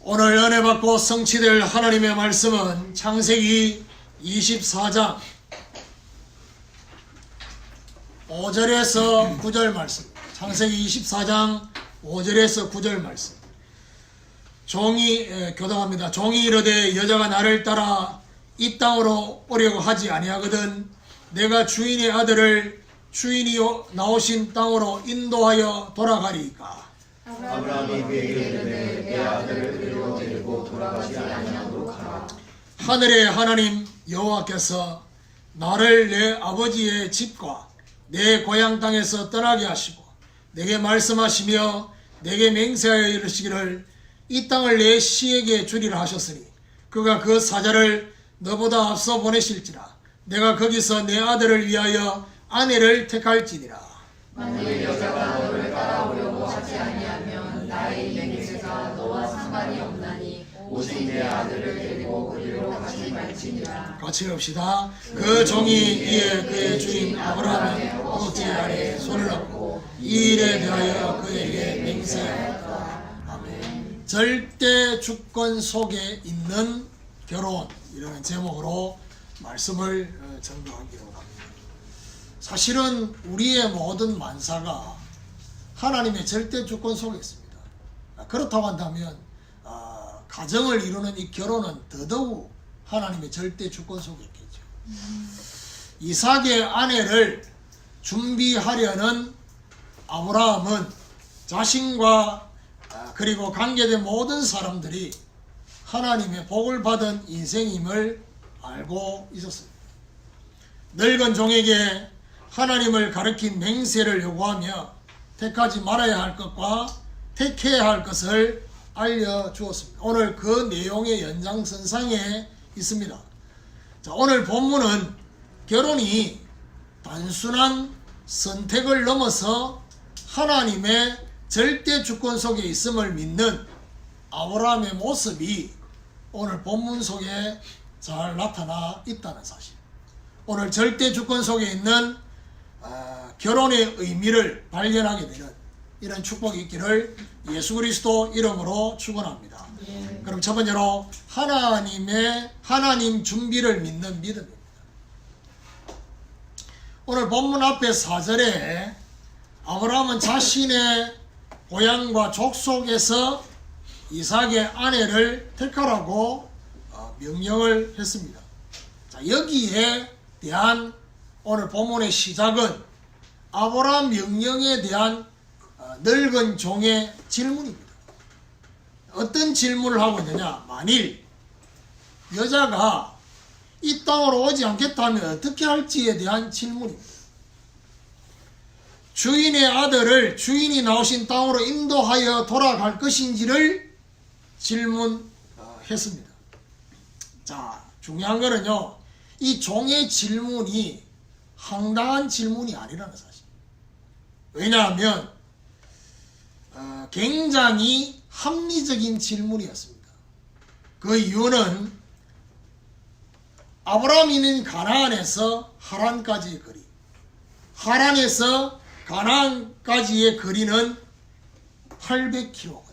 오늘 은혜 받고 성취될 하나님의 말씀은 창세기 24장 5절에서 9절 말씀. 창세기 24장 5절에서 9절 말씀. 교동합니다. 종이 이르되 여자가 나를 따라 이 땅으로 오려고 하지 아니하거든 내가 주인의 아들을 주인이 나오신 땅으로 인도하여 돌아가리이까. 아브라함이 그에게 이르되 내 아들을 그리로 데리고 돌아가지 아니하도록 하라. 하늘의 하나님 여호와께서 나를 내 아버지의 집과 내 고향 땅에서 떠나게 하시고 내게 말씀하시며 내게 맹세하여 이르시기를 이 땅을 내 씨에게 주리라 하셨으니 그가 그 사자를 너보다 앞서 보내실지라 내가 거기서 내 아들을 위하여 아내를 택할지니라. 만일 여자가 너를 따라오려고 하지 아니하면 나의 맹세가 너와 상관이 없나니 오직 내 아들을 데리고 그리로 가지 말지니라. 같이 합시다. 그 종이 이에 그의 주인 아브라함의 허벅지 아래에 손을 얹고 이 일에 대하여 그에게 맹세하였다. 아멘. 절대 주권 속에 있는 결혼, 이라는 제목으로 말씀을 전도하기로 합니다. 사실은 우리의 모든 만사가 하나님의 절대 주권 속에 있습니다. 그렇다고 한다면 가정을 이루는 이 결혼은 더더욱 하나님의 절대 주권 속에 있겠죠. 이삭의 아내를 준비하려는 아브라함은 자신과 그리고 관계된 모든 사람들이 하나님의 복을 받은 인생임을 알고 있었습니다. 늙은 종에게 하나님을 가리킨 맹세를 요구하며 택하지 말아야 할 것과 택해야 할 것을 알려주었습니다. 오늘 그 내용의 연장선상에 있습니다. 자, 오늘 본문은 결혼이 단순한 선택을 넘어서 하나님의 절대 주권 속에 있음을 믿는 아브라함의 모습이 오늘 본문 속에 잘 나타나 있다는 사실. 오늘 절대 주권 속에 있는 결혼의 의미를 발견하게 되는 이런 축복이 있기를 예수 그리스도 이름으로 축원합니다. 그럼 첫 번째로 하나님 준비를 믿는 믿음입니다. 오늘 본문 앞에 4절에 아브라함은 자신의 고향과 족속에서 이삭의 아내를 택하라고 명령을 했습니다. 자, 여기에 대한 오늘 본문의 시작은 아브라함 명령에 대한 늙은 종의 질문입니다. 어떤 질문을 하고 있느냐? 만일 여자가 이 땅으로 오지 않겠다면 어떻게 할지에 대한 질문입니다. 주인의 아들을 주인이 나오신 땅으로 인도하여 돌아갈 것인지를 질문했습니다. 자, 중요한 거는요, 이 종의 질문이 황당한 질문이 아니라는 사실. 왜냐하면 굉장히 합리적인 질문이었습니다. 그 이유는 아브라함이 있는 가나안에서 하란까지의 거리, 하란에서 가나안까지의 거리는 800km거든요.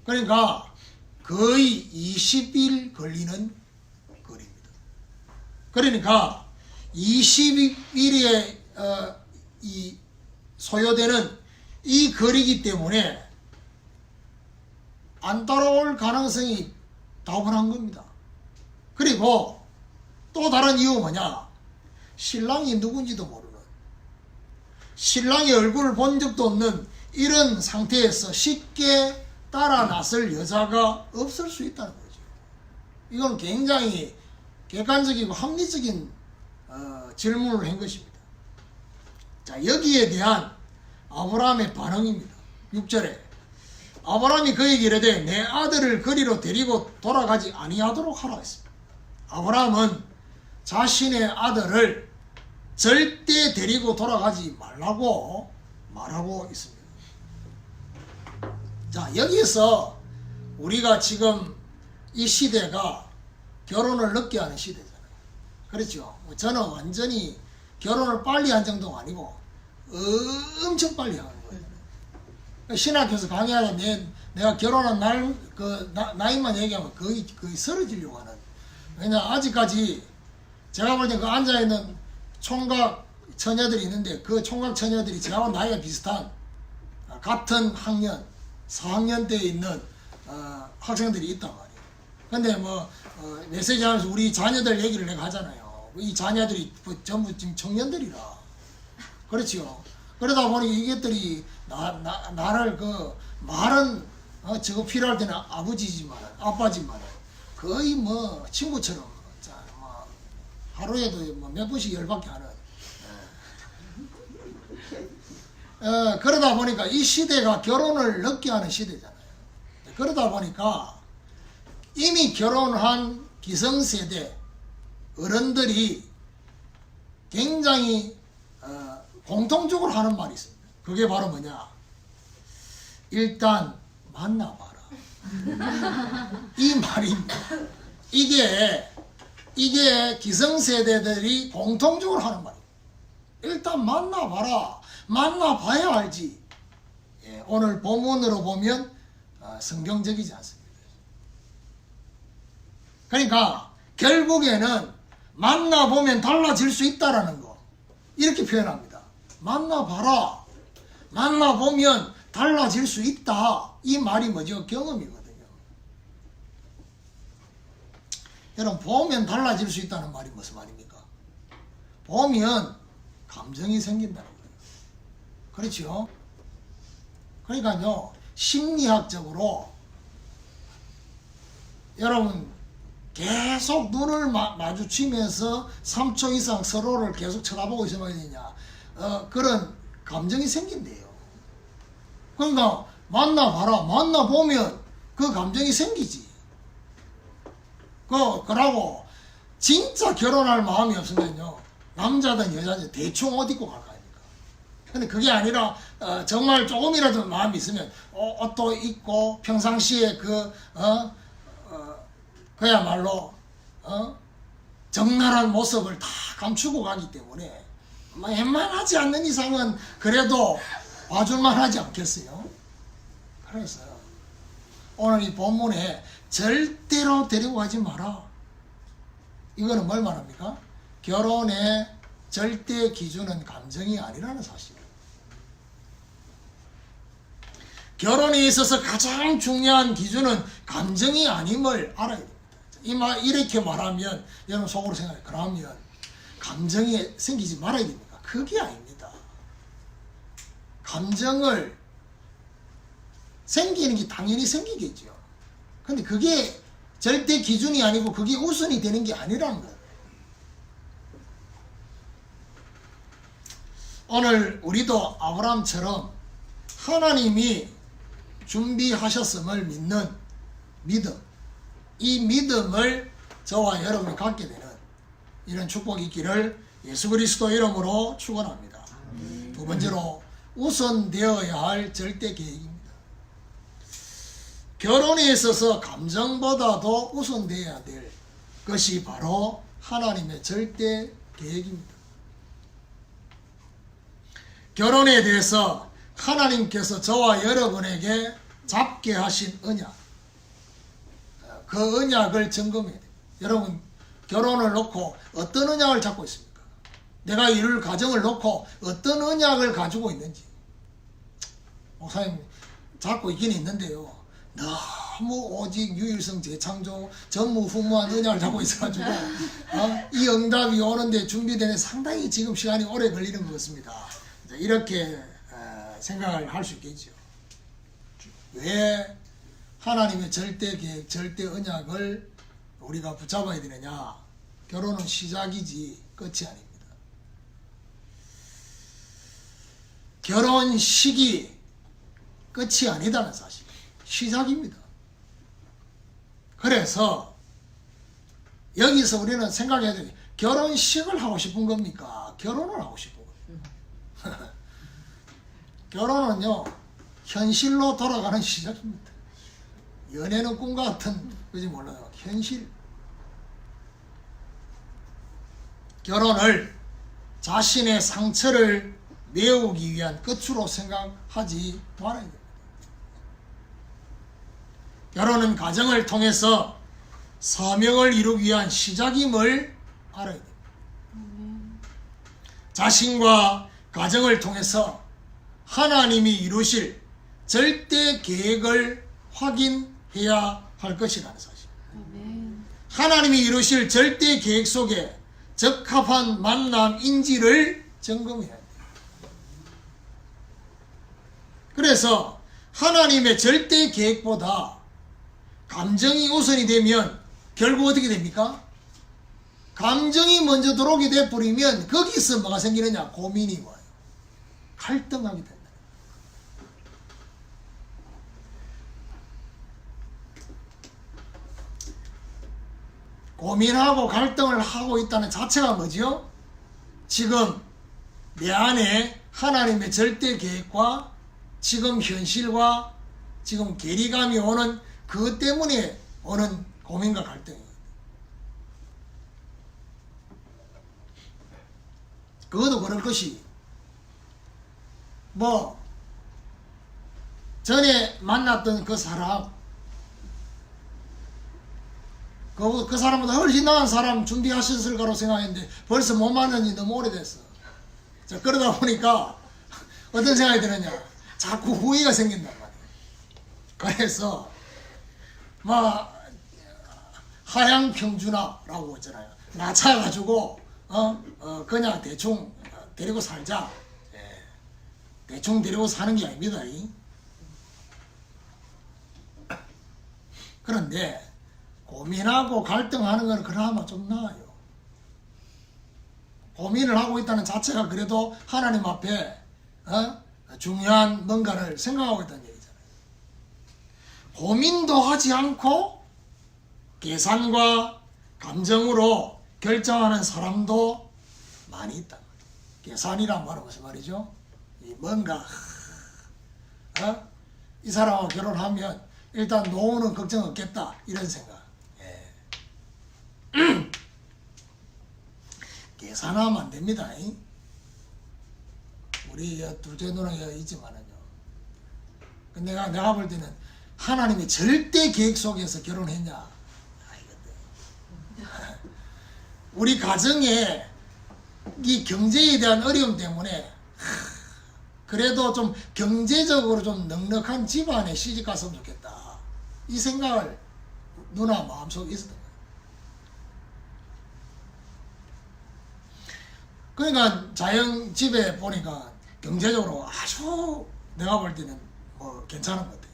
그러니까 거의 20일 걸리는 거리입니다. 그러니까 20일에 소요되는 이 거리이기 때문에 안 따라올 가능성이 다분한 겁니다. 그리고 또 다른 이유 뭐냐? 신랑이 누군지도 모르는, 신랑의 얼굴을 본 적도 없는 이런 상태에서 쉽게 따라 나설 여자가 없을 수 있다는 거죠. 이건 굉장히 객관적이고 합리적인 질문을 한 것입니다. 자, 여기에 대한 아브라함의 반응입니다. 6절에 아브라함이 그에게 이르되 내 아들을 거리로 데리고 돌아가지 아니하도록 하라 했습니다. 아브라함은 자신의 아들을 절대 데리고 돌아가지 말라고 말하고 있습니다. 자, 여기서 우리가 지금 이 시대가 결혼을 늦게 하는 시대잖아요. 그렇죠? 저는 완전히 결혼을 빨리 한 정도가 아니고 엄청 빨리 하는 거예요. 신학교에서 강의하다 내가 결혼한 날, 나이만 얘기하면 거의 쓰러지려고 하는. 왜냐, 아직까지 제가 볼 때 그 앉아있는 총각 처녀들이 있는데 그 총각 처녀들이 저하고 나이가 비슷한 같은 학년, 4학년 때에 있는 학생들이 있단 말이에요. 근데 뭐, 메시지 하면서 우리 자녀들 얘기를 내가 하잖아요. 이 자녀들이 전부 지금 청년들이라. 그렇지요. 그러다 보니 이것들이 나를 말은 저거 필요할 때는 아버지지만 아빠지만 거의 뭐 친구처럼 뭐 하루에도 뭐 몇 번씩 열받게 하는. 그러다 보니까 이 시대가 결혼을 늦게 하는 시대잖아요. 그러다 보니까 이미 결혼한 기성세대 어른들이 굉장히 공통적으로 하는 말이 있습니다. 그게 바로 뭐냐? 일단 만나봐라. 이 말입니다. 이게 기성세대들이 공통적으로 하는 말이에요. 일단 만나봐라. 만나봐야 알지. 예, 오늘 본문으로 보면 성경적이지 않습니다. 그러니까 결국에는 만나보면 달라질 수 있다라는 거 이렇게 표현합니다. 만나봐라. 만나보면 달라질 수 있다. 이 말이 뭐죠? 경험이거든요. 여러분, 보면 달라질 수 있다는 말이 무슨 말입니까? 보면 감정이 생긴다는 거예요. 그렇죠? 그러니까요, 심리학적으로 여러분 계속 눈을 마주치면서 3초 이상 서로를 계속 쳐다보고 있으면 되냐, 그런 감정이 생긴대요. 그러니까 만나봐라. 만나보면 그 감정이 생기지. 그러고 진짜 결혼할 마음이 없으면요, 남자든 여자든 대충 옷 입고 갈 거 아닙니까? 근데 그게 아니라 정말 조금이라도 마음이 있으면 옷도 입고 평상시에 그야말로 적나라한 모습을 다 감추고 가기 때문에 뭐 웬만하지 않는 이상은 그래도 봐줄만 하지 않겠어요? 그래서 오늘 이 본문에 절대로 데리고 가지 마라. 이거는 뭘 말합니까? 결혼의 절대 기준은 감정이 아니라는 사실. 결혼에 있어서 가장 중요한 기준은 감정이 아님을 알아야 됩니다. 이렇게 말하면 여러분 속으로 생각해요. 그러면 감정이 생기지 말아야 됩니까? 그게 아닙니다. 감정을 생기는 게 당연히 생기겠죠. 근데 그게 절대 기준이 아니고 그게 우선이 되는 게 아니라는 거예요. 오늘 우리도 아브라함처럼 하나님이 준비하셨음을 믿는 믿음, 이 믿음을 저와 여러분이 갖게 되는 이런 축복이 있기를 예수 그리스도 이름으로 축원합니다. 두 번째로 우선되어야 할 절대 계획입니다. 결혼에 있어서 감정보다도 우선되어야 될 것이 바로 하나님의 절대 계획입니다. 결혼에 대해서 하나님께서 저와 여러분에게 잡게 하신 언약, 그 언약을 점검해야 돼요. 여러분, 결혼을 놓고 어떤 언약을 잡고 있습니까? 내가 이룰 가정을 놓고 어떤 언약을 가지고 있는지. 목사님, 잡고 있긴 있는데요, 너무 오직 유일성 재창조 전무후무한 언약을 잡고 있어가지고 이 응답이 오는데 준비되는 상당히 지금 시간이 오래 걸리는 것 같습니다. 이렇게 생각을 할 수 있겠죠. 왜 하나님의 절대 계획, 절대 언약을 우리가 붙잡아야 되느냐? 결혼은 시작이지 끝이 아닙니다. 결혼식이 끝이 아니다는 사실, 시작입니다. 그래서 여기서 우리는 생각해야 돼요. 결혼식을 하고 싶은 겁니까? 결혼을 하고 싶은 겁니까? 결혼은요, 현실로 돌아가는 시작입니다. 연애는 꿈 같은, 그지 몰라요. 현실. 결혼을 자신의 상처를 메우기 위한 끝으로 생각하지 말아야 됩니다. 결혼은 가정을 통해서 사명을 이루기 위한 시작임을 알아야 됩니다. 자신과 가정을 통해서 하나님이 이루실 절대 계획을 확인해야 할 것이라는 사실. 하나님이 이루실 절대 계획 속에 적합한 만남인지를 점검해야 돼요. 그래서 하나님의 절대 계획보다 감정이 우선이 되면 결국 어떻게 됩니까? 감정이 먼저 들어오게 돼버리면 거기서 뭐가 생기느냐? 고민이 와요. 갈등하게 된다. 고민하고 갈등을 하고 있다는 자체가 뭐죠? 지금 내 안에 하나님의 절대 계획과 지금 현실과 지금 괴리감이 오는 그것 때문에 오는 고민과 갈등이에요. 그것도 그럴 것이 뭐 전에 만났던 그 사람 그 사람보다 훨씬 나은 사람 준비하셨을 거라고 생각했는데 벌써 못 만난 지 너무 오래됐어. 자, 그러다 보니까 어떤 생각이 드느냐, 자꾸 후회가 생긴단 말이에요. 그래서 막 하향평준화라고 있잖아요. 낮춰가지고 그냥 대충 데리고 살자. 예. 대충 데리고 사는 게 아닙니다. 그런데 고민하고 갈등하는 건 그나마 좀 나아요. 고민을 하고 있다는 자체가 그래도 하나님 앞에 중요한 뭔가를 생각하고 있다는 얘기잖아요. 고민도 하지 않고 계산과 감정으로 결정하는 사람도 많이 있다. 계산이란 말은 무슨 말이죠? 뭔가 이 사람하고 결혼하면 일단 노후는 걱정 없겠다 이런 생각. 계산하면 안 됩니다. 우리 둘째 누나가 있지만은요. 내가 볼 때는 하나님의 절대 계획 속에서 결혼했냐? 우리 가정에 이 경제에 대한 어려움 때문에 그래도 좀 경제적으로 좀 넉넉한 집안에 시집 갔으면 좋겠다. 이 생각을 누나 마음속에 있었던 거예요. 그러니까 자영 집에 보니까 경제적으로 아주 내가 볼 때는 뭐 괜찮은 것 같아요.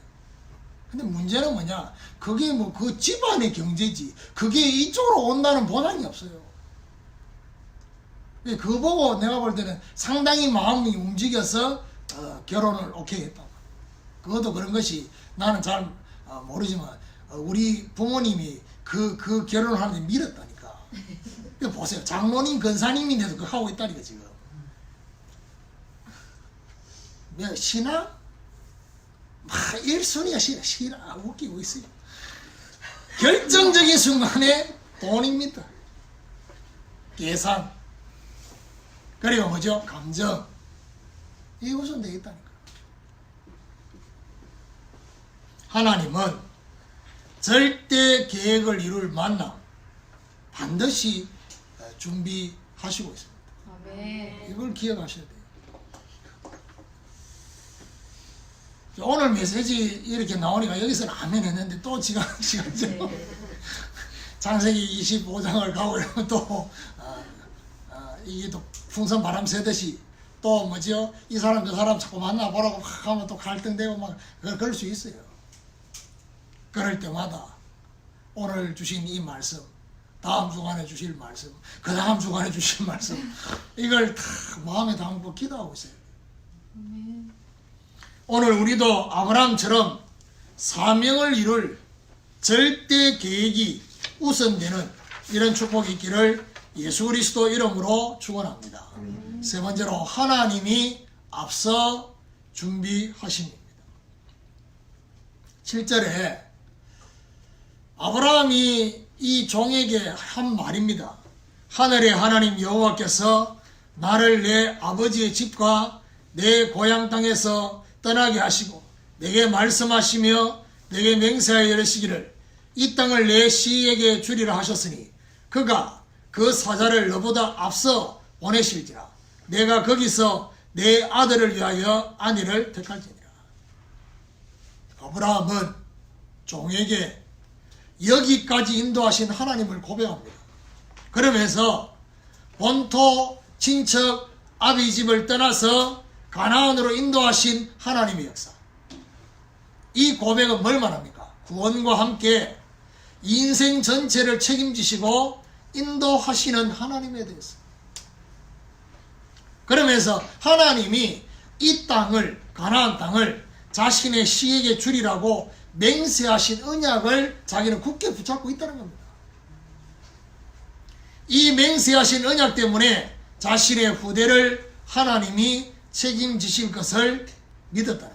근데 문제는 뭐냐? 그게 뭐 그 집안의 경제지. 그게 이쪽으로 온다는 보장이 없어요. 그거 보고 내가 볼 때는 상당히 마음이 움직여서 결혼을 오케이 했다. 그것도 그런 것이 나는 잘 모르지만 우리 부모님이 그 결혼을 하는데 밀었다니까. 보세요. 장로님, 권사님인데도 그거 하고 있다니까 지금. 신앙? 막 1순위야 신앙. 웃기고 있어요. 결정적인 순간에 돈입니다. 계산. 그리고 뭐죠? 감정. 이게 우선 되겠다니까. 하나님은 절대 계획을 이룰 만남 반드시 준비하시고 있습니다. 아멘. 이걸 기억하셔야 돼요. 오늘 메시지 이렇게 나오니까 여기서는 아멘 했는데 또 시간죠. 창세기 25장을 가고 이러면 또 이게 또 풍선 바람 새듯이 또 뭐죠? 이 사람 저 사람 자꾸 만나보라고 하면 또 갈등되고 막 그럴 수 있어요. 그럴 때마다 오늘 주신 이 말씀, 다음 주간에 주실 말씀, 그 다음 주간에 주실 말씀, 이걸 다 마음에 담고 기도하고 있어요. 오늘 우리도 아브라함처럼 사명을 이룰 절대 계획이 우선되는 이런 축복이 있기를 예수 그리스도 이름으로 축원합니다. 세 번째로 하나님이 앞서 준비하십니다. 7절에 아브라함이 이 종에게 한 말입니다. 하늘의 하나님 여호와께서 나를 내 아버지의 집과 내 고향 땅에서 떠나게 하시고 내게 말씀하시며 내게 맹세하여 이르시기를 이 땅을 내 시에게 주리라 하셨으니 그가 그 사자를 너보다 앞서 보내실지라 내가 거기서 내 아들을 위하여 아내를 택할지니라. 아브라함은 종에게 여기까지 인도하신 하나님을 고백합니다. 그러면서 본토 친척 아비 집을 떠나서 가나안으로 인도하신 하나님의 역사, 이 고백은 뭘 말합니까? 구원과 함께 인생 전체를 책임지시고 인도하시는 하나님에 대해서. 그러면서 하나님이 이 땅을, 가나안 땅을 자신의 시에게 주리라고 맹세하신 언약을 자기는 굳게 붙잡고 있다는 겁니다. 이 맹세하신 언약 때문에 자신의 후대를 하나님이 책임지실 것을 믿었다는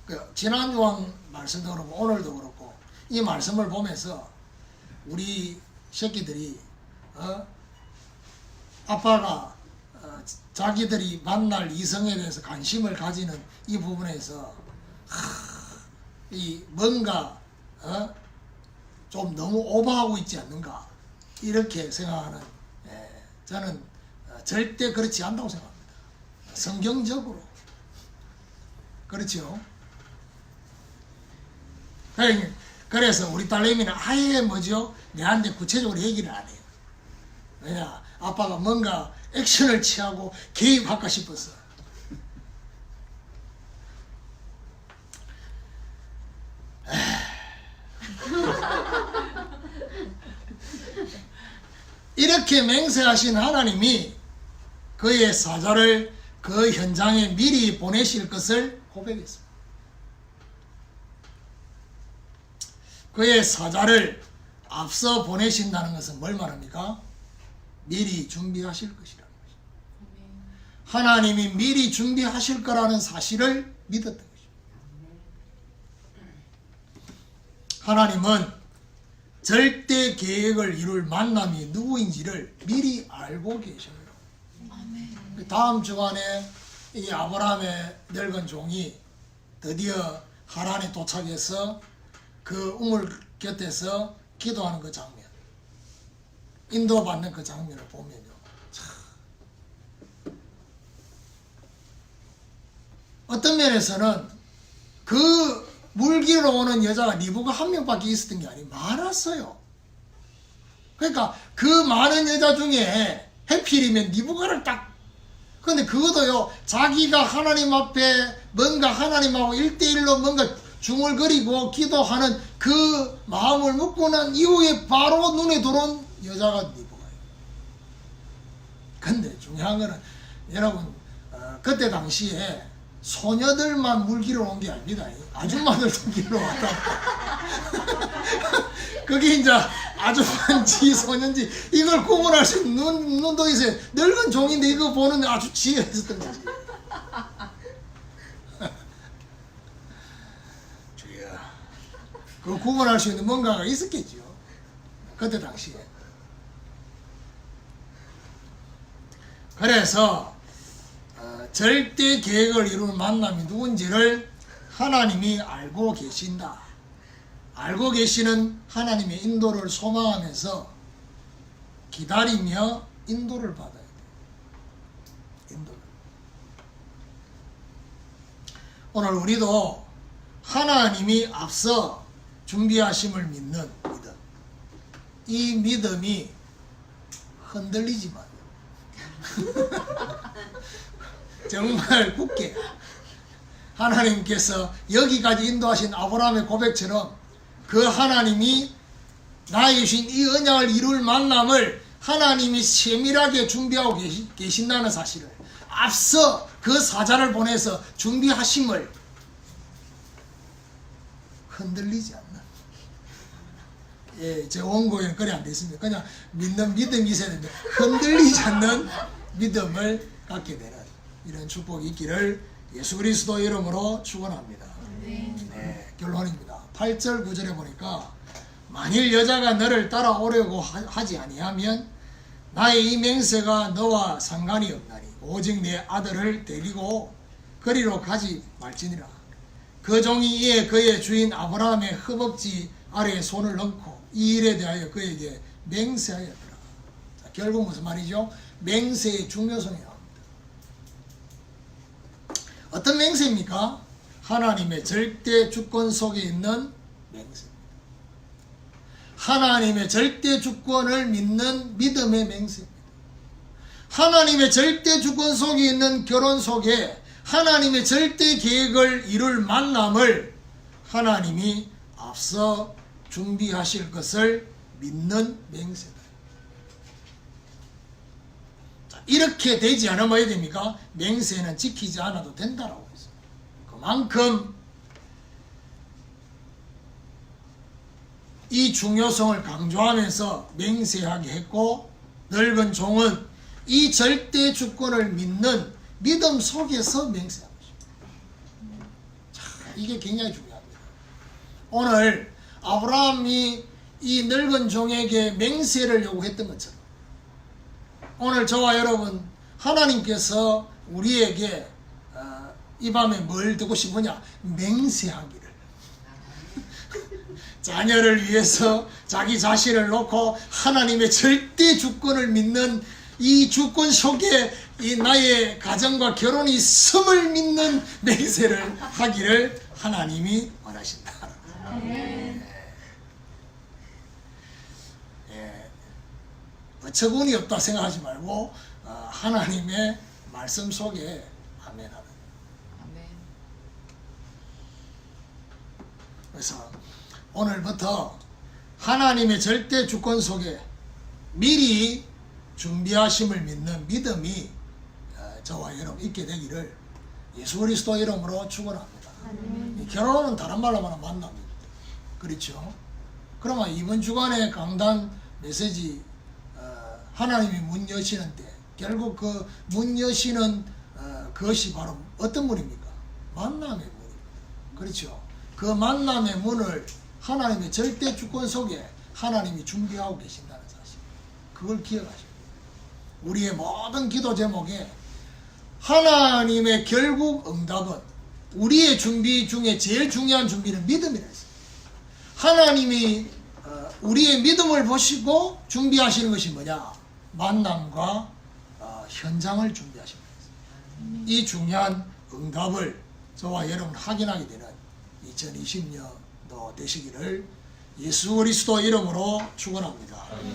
것입니다. 지난 주한 말씀도 그렇고 오늘도 그렇고 이 말씀을 보면서 우리 새끼들이 아빠가 자기들이 만날 이성에 대해서 관심을 가지는 이 부분에서 이 뭔가 좀 너무 오버하고 있지 않는가 이렇게 생각하는, 저는 절대 그렇지 않다고 생각합니다. 성경적으로 그렇죠. 그래서 우리 딸내미는 아예 뭐죠? 내한테 구체적으로 얘기를 안 해요. 왜냐? 아빠가 뭔가 액션을 취하고 개입할까 싶어서. 이렇게 맹세하신 하나님이 그의 사자를 그 현장에 미리 보내실 것을 고백했습니다. 그의 사자를 앞서 보내신다는 것은 뭘 말합니까? 미리 준비하실 것이라는 것입니다. 하나님이 미리 준비하실 거라는 사실을 믿었던 것입니다. 하나님은 절대 계획을 이룰 만남이 누구인지를 미리 알고 계십니다. 다음 주간에 이 아브라함의 늙은 종이 드디어 하란에 도착해서 그 우물 곁에서 기도하는 그 장면, 인도받는 그 장면을 보면요, 참, 어떤 면에서는 그 물기로 오는 여자가 리브가 한 명밖에 있었던 게 아니고 많았어요. 그러니까 그 많은 여자 중에 해필이면 리브가를 딱, 근데 그것도요, 자기가 하나님 앞에 뭔가 하나님하고 1대1로 뭔가 중얼거리고 기도하는 그 마음을 먹고 난 이후에 바로 눈에 들어온 여자가 리브가예요. 근데 중요한 거는 여러분, 그때 당시에 소녀들만 물기로 온 게 아닙니다. 아줌마들도 물기로 왔다. 그게 이제 아줌마인지 소년지 이걸 구분할 수 있는 눈도 있어요. 늙은 종인데 이거 보는데 아주 지혜가 있었던 거지. 주야, 그 구분할 수 있는 뭔가가 있었겠죠. 그때 당시에. 그래서 절대 계획을 이루는 만남이 누군지를 하나님이 알고 계신다. 알고 계시는 하나님의 인도를 소망하면서 기다리며 인도를 받아야 돼요. 인도를. 오늘 우리도 하나님이 앞서 준비하심을 믿는 믿음. 이 믿음이 흔들리지만 정말 굳게 하나님께서 여기까지 인도하신 아브라함의 고백처럼 그 하나님이 나에게 주신 이 언약을 이룰 만남을 하나님이 세밀하게 준비하고 계신다는 사실을 앞서 그 사자를 보내서 준비하심을 흔들리지 않는, 제 원고에는 그래 안 됐습니다. 그냥 믿는 믿음이 있어야 됩니다. 흔들리지 않는 믿음을 갖게 되는 이런 축복이 있기를 예수 그리스도 이름으로 축원합니다. 네, 결론입니다. 8절 9절에 보니까 만일 여자가 너를 따라오려고 하지 아니하면 나의 이 맹세가 너와 상관이 없나니 오직 내 아들을 데리고 거리로 가지 말지니라. 그 종이 이에 그의 주인 아브라함의 허벅지 아래에 손을 넣고 이 일에 대하여 그에게 맹세하였더라. 자, 결국 무슨 말이죠? 맹세의 중요성이 나옵니다. 어떤 맹세입니까? 하나님의 절대 주권 속에 있는 맹세입니다. 하나님의 절대 주권을 믿는 믿음의 맹세입니다. 하나님의 절대 주권 속에 있는 결혼 속에 하나님의 절대 계획을 이룰 만남을 하나님이 앞서 준비하실 것을 믿는 맹세다. 자, 이렇게 되지 않으면 어떻게 됩니까? 맹세는 지키지 않아도 된다라고 했어요. 그만큼 이 중요성을 강조하면서 맹세하게 했고, 늙은 종은 이 절대 주권을 믿는 믿음 속에서 맹세한 것입니다. 자, 이게 굉장히 중요합니다. 오늘 아브라함이 이 늙은 종에게 맹세를 요구했던 것처럼 오늘 저와 여러분 하나님께서 우리에게 이 밤에 뭘 듣고 싶으냐? 맹세하기를. 자녀를 위해서 자기 자신을 놓고 하나님의 절대 주권을 믿는 이 주권 속에 이 나의 가정과 결혼이 있음을 믿는 맹세를 하기를 하나님이 원하신다. 어처구니 없다 생각하지 말고 하나님의 말씀 속에 아멘 하는. 그래서 오늘부터 하나님의 절대 주권 속에 미리 준비하심을 믿는 믿음이 저와 여러분 있게 되기를 예수 그리스도 이름으로 축원합니다. 결혼은 다른 말로 말하면 만남입니다. 그렇죠? 그러면 이번 주간의 강단 메시지 하나님이 문 여시는 때 결국 그 문 여시는 그것이 바로 어떤 문입니까? 만남의 문입니다. 그렇죠? 그 만남의 문을 하나님의 절대 주권 속에 하나님이 준비하고 계신다는 사실, 그걸 기억하셔야 돼요. 우리의 모든 기도 제목에 하나님의 결국 응답은 우리의 준비 중에 제일 중요한 준비는 믿음이라 했어요. 하나님이 우리의 믿음을 보시고 준비하시는 것이 뭐냐? 만남과 현장을 준비하시는 거예요. 이 중요한 응답을 저와 여러분 확인하게 되는 2020년도 되시기를 예수 그리스도 이름으로 축원합니다.